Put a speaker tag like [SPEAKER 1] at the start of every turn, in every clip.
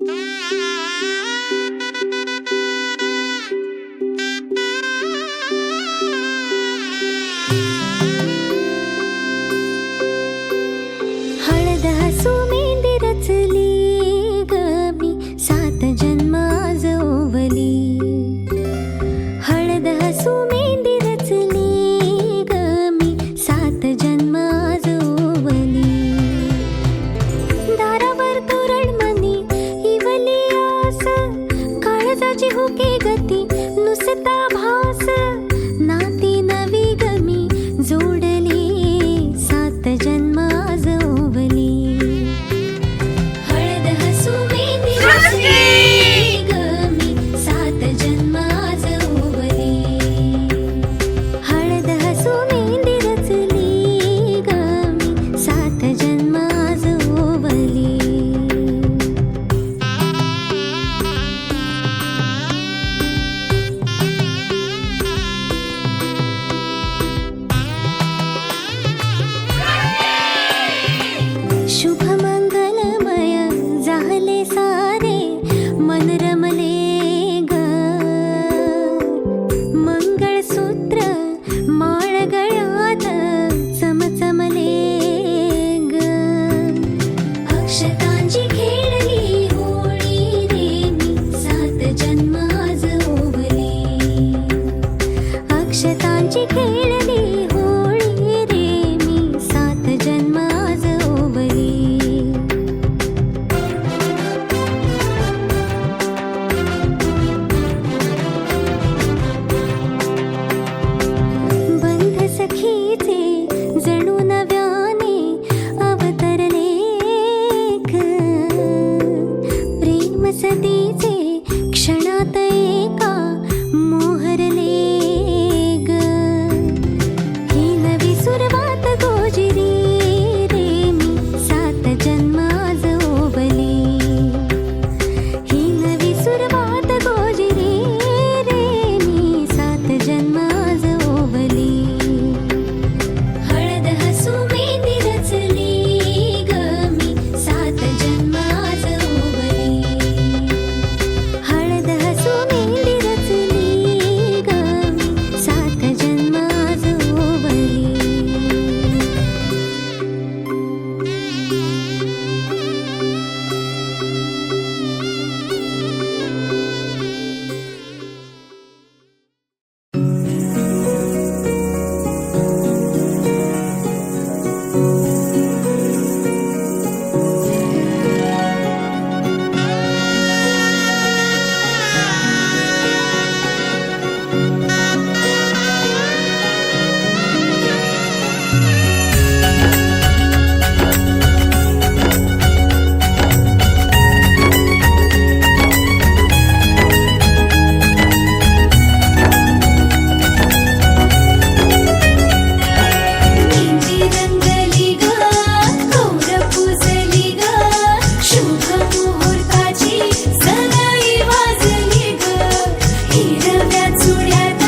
[SPEAKER 1] हळद हसू मेंदी रचली ग मी 7 जन्म आज ओवली. हळद हसू मेंदी रचली ग मी 7 जन्म आज ओवली. दारावर तोरणमणी इवली आस, काळजाची हुके गती नुसता भास. नाती नवी ग मी जोडली 7 जन्म आज ओवली. हळद हसू मेंदी रचली ग मी 7 जन्म आज ओवली. हळद हसू मेंदी रचली ग मी 7 जन्म आज ओवली. शुभ मंगलमय झाले सारे मन रमले ग. मंगळसूत्र माळ गळ्यात चमचमले ग. अक्षतांची खेळली होळी रे मी 7 जन्म आज ओवली. अक्षतांची खेळली होळी रे मी 7 जन्म आज ओवली. बंध सखीचे जणू नव्याने अवतरले ग. प्रेम सतीचे क्षणात एका मोहरले ग. ही नवी सुरवात गोजिरी रे मी 7 जन्म आज ओवली. ही नवी सुरवात गोजिरी रे मी 7 जन्म आज ओवली. हळद हसू मेंदी रचली ग मी 7 जन्म आज ओवली. हळद हसू मेंदी रचली ग मी 7 जन्म आज ओवली. मेंदी रंगली ग, कौर पुजली ग. शुभ मुहूर्ताची सनई वाजली ग. हिरव्या चुड्यात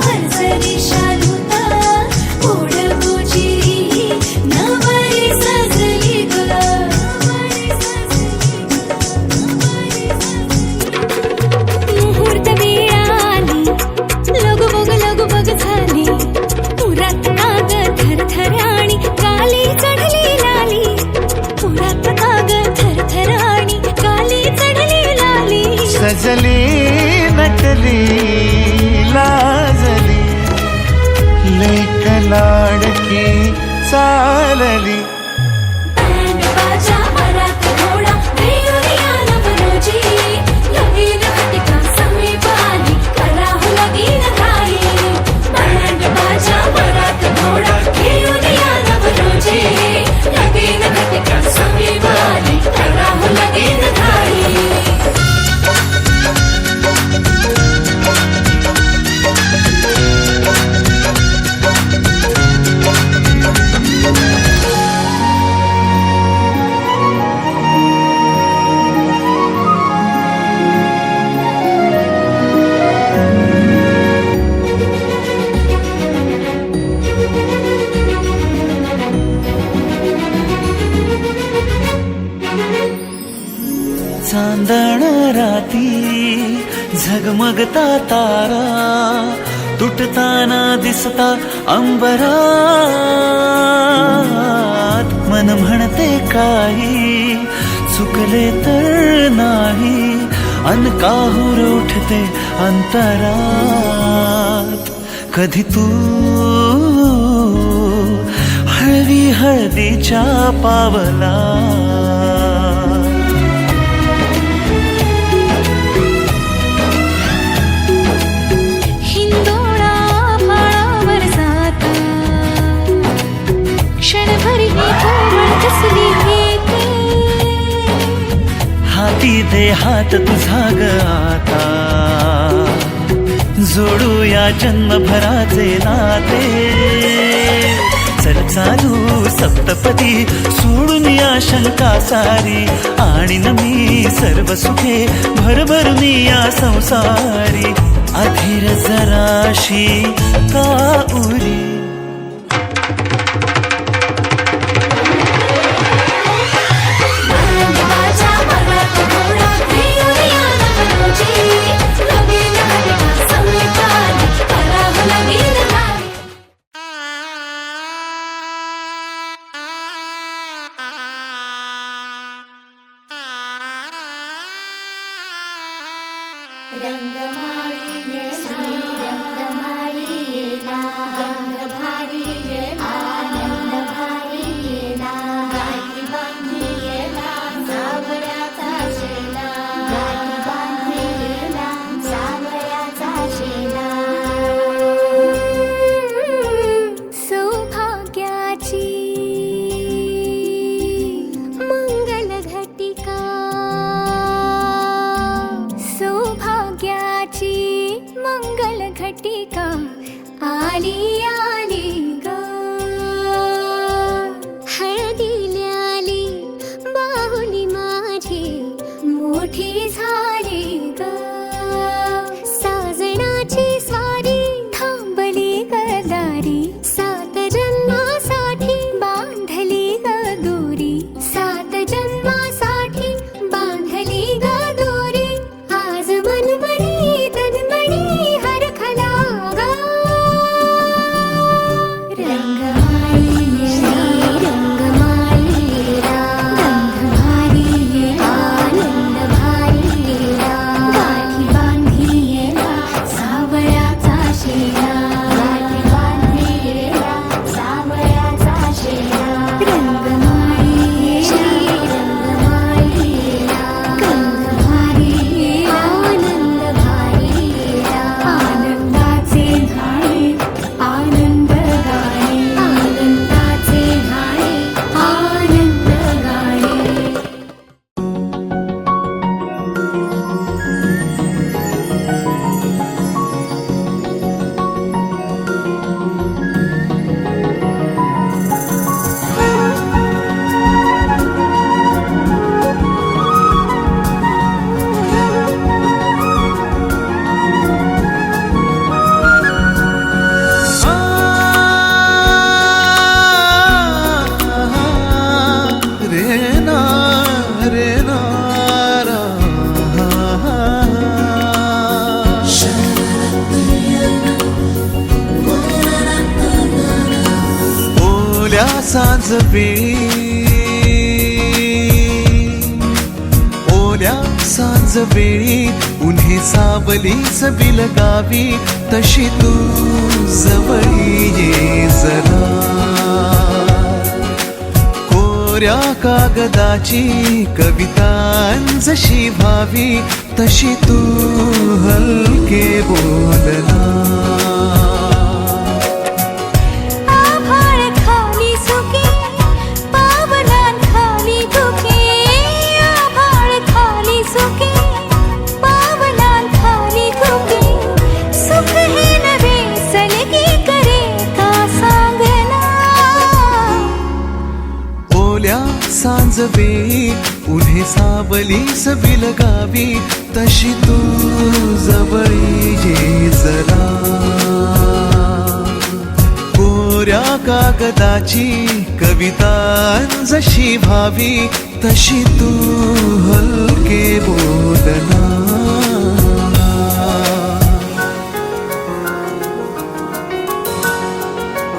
[SPEAKER 1] भरजरी शालूत ओढ गोजिरी नवरी सजली ग. मुहूर्त वेळ आली, लगबग झाली. पुरात काग थरथर आणि काली चढली लाली. पुरात काग थरथर आणि काली चढली लाली.
[SPEAKER 2] सजली नटली लाजली, लेक लाडकी चालली.
[SPEAKER 1] बँड बाजा वरात घोडा देऊया नवरोजी. लगीन घटिका समीप आली, करा हो लगीन घाई. बँड बाजा वरात घोडा देऊया नवरोजी. लगीन घटिका समीप आली, करा हो लगीन घाई.
[SPEAKER 2] डगमगता तारा तुटताना दिसता अंबरात. मन म्हणते काही चुकले तर नाही, अन काहूर उठते अंतरात. कधी तू हळवी हळदीच्या पावला
[SPEAKER 1] हिंदोळा फाळावर जाता क्षणभर ही कोमळ कसली येते.
[SPEAKER 2] हाती दे हात तुझा ग आता, जोडूया जन्मभराचे नाते. चल चालू सप्तपदी सोडून या शंका सारी, आणि मी सर्व सुखे भरभरून या संसारी. अधीर जराशी का उरी
[SPEAKER 1] मंगल घटिका आली आली ग. हळदीला आली बाहुली माझी मोठी झाली ग. साजणाची स्वारी थांबली ग दारी, 7 जन्मासाठी बांधली ग दोरी. 7 जन्मासाठी बांधली ग दोरी. आज मनमनी तन्मणी हरखला ग. रंगमाळी रंगमाळी गंध भारी आनंद भारी गाठी बांधी सावळ्याचा शेरा. गाठी बांधी सावळ्याचा शेरा. रंगमाळी रंगमाळी गंध भारी आनंद भारी आनंदाचे घाणे आनंद गाणे. आनंदाचे घाणे आनंद गाणे.
[SPEAKER 2] रे ना रा. ओल्या सांज ओल्या सांज वेळी उन्हे सावलीच बिलगावी, तशी तू जवळी ये जरा. कोऱ्या कागदाची कविता जशी व्हावी, तशी तू हलके बोलना.
[SPEAKER 1] आभाळ खाली सुके पावलां खाली धुके. आभाळ खाली सुके पावलां खाली धुके. सुख हे नवे सलगी करे का सांगना.
[SPEAKER 2] ओल्या सांज वेळी उन्हे सावलीच बिलगावी, तशी तू जवळी ये जरा. कोऱ्या कागदाची कविता जशी व्हावी, तशी तू हलके बोलना.